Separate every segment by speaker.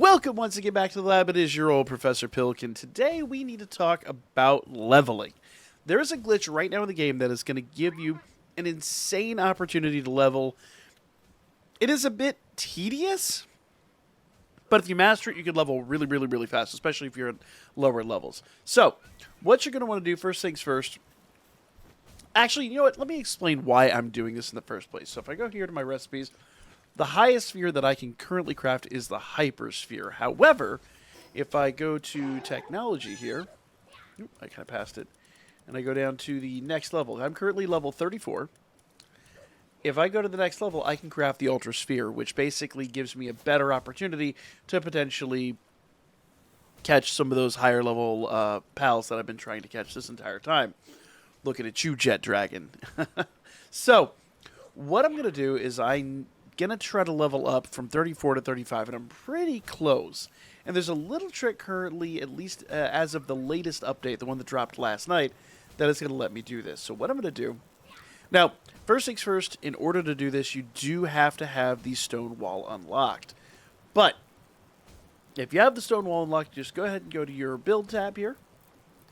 Speaker 1: Welcome once again back to the lab. It is your old Professor Pilkin. Today we need to talk about leveling. There is a glitch right now in the game that is going to give you an insane opportunity to level. It is a bit tedious, but if you master it, you can level really fast, especially if you're at lower levels. So, what you're going to want to do, first things first. Actually, you know what? Let me explain why I'm doing this in the first place. So if I go here to my recipes, the highest sphere that I can currently craft is the hypersphere. However, if I go to technology here, I kind of passed it, and I go down to the next level. I'm currently level 34. If I go to the next level, I can craft the ultra sphere, which basically gives me a better opportunity to potentially catch some of those higher level pals that I've been trying to catch this entire time. Looking at you, Jet Dragon. So, what I'm going to do is I'm going to try to level up from 34 to 35, and I'm pretty close. And there's a little trick currently, at least as of the latest update, the one that dropped last night, that is going to let me do this. So what I'm going to do... Now, first things first, in order to do this, you do have to have the stone wall unlocked. But, if you have the stone wall unlocked, just go ahead and go to your build tab here.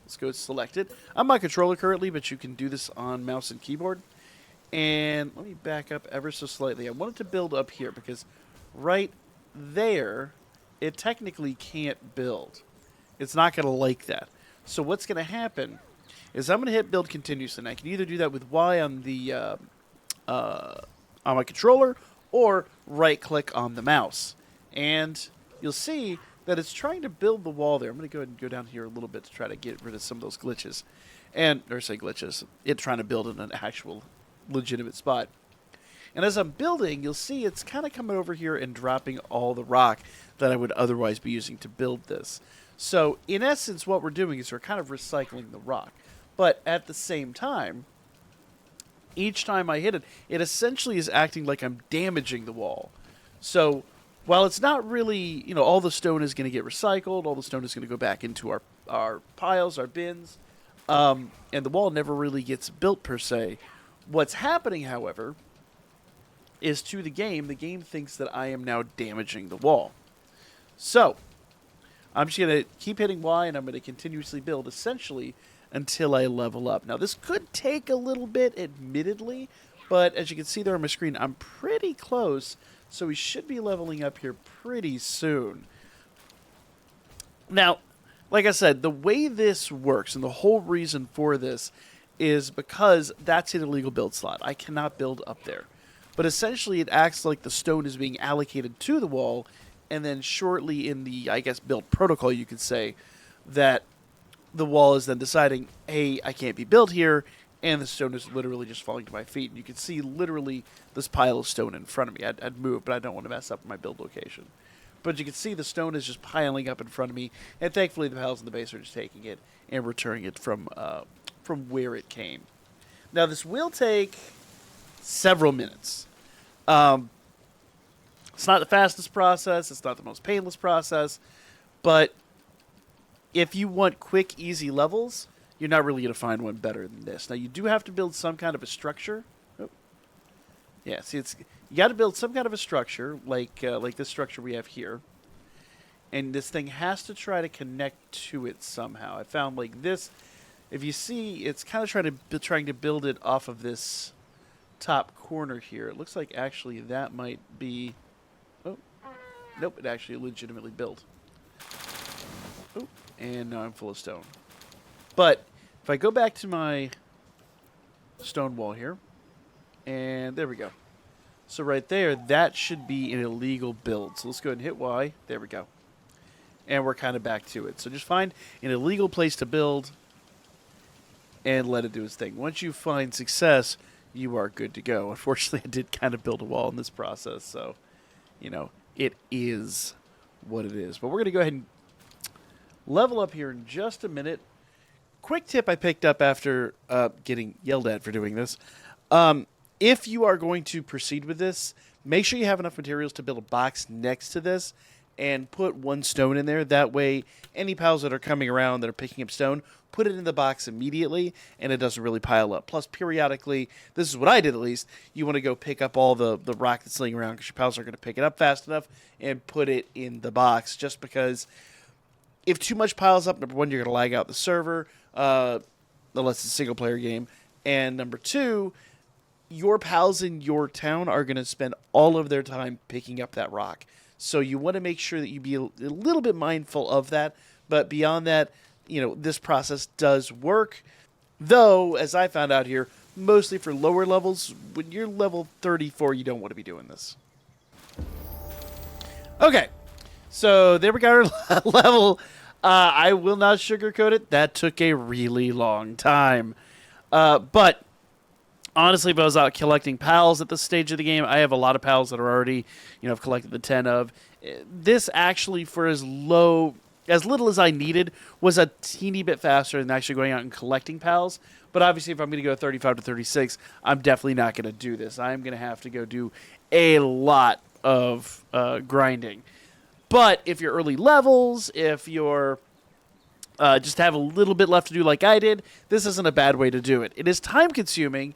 Speaker 1: Let's go select it. I'm my controller currently, but you can do this on mouse and keyboard. And let me back up ever so slightly. I wanted to build up here because right there, it technically can't build. It's not going to like that. So what's going to happen is I'm going to hit build continuously. And I can either do that with Y on the on my controller or right click on the mouse. And you'll see that it's trying to build the wall there. I'm going to go ahead and go down here a little bit to try to get rid of some of those glitches. Or say glitches. It's trying to build in an actual legitimate spot. And as I'm building, you'll see it's kind of coming over here and dropping all the rock that I would otherwise be using to build this. So, in essence, what we're doing is we're kind of recycling the rock. But at the same time, each time I hit it, it essentially is acting like I'm damaging the wall. So, while it's not really, all the stone is going to get recycled, all the stone is going to go back into our piles, our bins, and the wall never really gets built per se. What's happening, however, is to the game thinks that I am now damaging the wall. So, I'm just going to keep hitting Y, and I'm going to continuously build, essentially, until I level up. Now, this could take a little bit, admittedly, but as you can see there on my screen, I'm pretty close, so we should be leveling up here pretty soon. Now, like I said, the way this works, and the whole reason for this, is because that's an illegal build slot. I cannot build up there. But essentially, it acts like the stone is being allocated to the wall, and then shortly in the, build protocol, you could say, that the wall is then deciding, hey, I can't be built here, and the stone is literally just falling to my feet. And you can see literally this pile of stone in front of me. I'd move, but I don't want to mess up my build location. But you can see the stone is just piling up in front of me, and thankfully the pals in the base are just taking it and returning it from where it came. Now, this will take several minutes. It's not the fastest process. It's not the most painless process. But if you want quick, easy levels, you're not really going to find one better than this. Now, you do have to build some kind of a structure. Oh. Yeah, see, you got to build some kind of a structure, like this structure we have here. And this thing has to try to connect to it somehow. I found like this. If you see, it's kind of trying to build it off of this top corner here. It looks like actually that might be... Oh, nope, it actually legitimately built. Oh, and now I'm full of stone. But if I go back to my stone wall here, and there we go. So right there, that should be an illegal build. So let's go ahead and hit Y. There we go. And we're kind of back to it. So just find an illegal place to build and let it do its thing. Once you find success, you are good to go. Unfortunately, I did kind of build a wall in this process, so, it is what it is. But we're going to go ahead and level up here in just a minute. Quick tip I picked up after getting yelled at for doing this. If you are going to proceed with this, make sure you have enough materials to build a box next to this, and put 1 stone in there. That way, any pals that are coming around that are picking up stone, put it in the box immediately, and it doesn't really pile up. Plus, periodically, this is what I did at least, you want to go pick up all the rock that's laying around because your pals are going to pick it up fast enough and put it in the box. Just because if too much piles up, number one, you're going to lag out the server, unless it's a single-player game. And number two, your pals in your town are going to spend all of their time picking up that rock. So you want to make sure that you be a little bit mindful of that. But beyond that, this process does work. Though, as I found out here, mostly for lower levels, when you're level 34, you don't want to be doing this. Okay, so there we got our level. I will not sugarcoat it. That took a really long time. But honestly, if I was out collecting pals at this stage of the game, I have a lot of pals that are already, I've collected the 10 of. This actually, for as little as I needed, was a teeny bit faster than actually going out and collecting pals. But obviously, if I'm going to go 35 to 36, I'm definitely not going to do this. I'm going to have to go do a lot of grinding. But if you're early levels, if you're just have a little bit left to do like I did, this isn't a bad way to do it. It is time-consuming.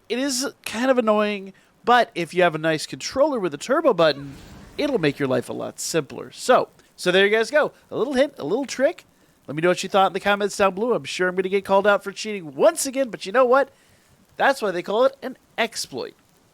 Speaker 1: It is kind of annoying, but if you have a nice controller with a turbo button, it'll make your life a lot simpler. So there you guys go. A little hint, a little trick. Let me know what you thought in the comments down below. I'm sure I'm going to get called out for cheating once again, but you know what? That's why they call it an exploit.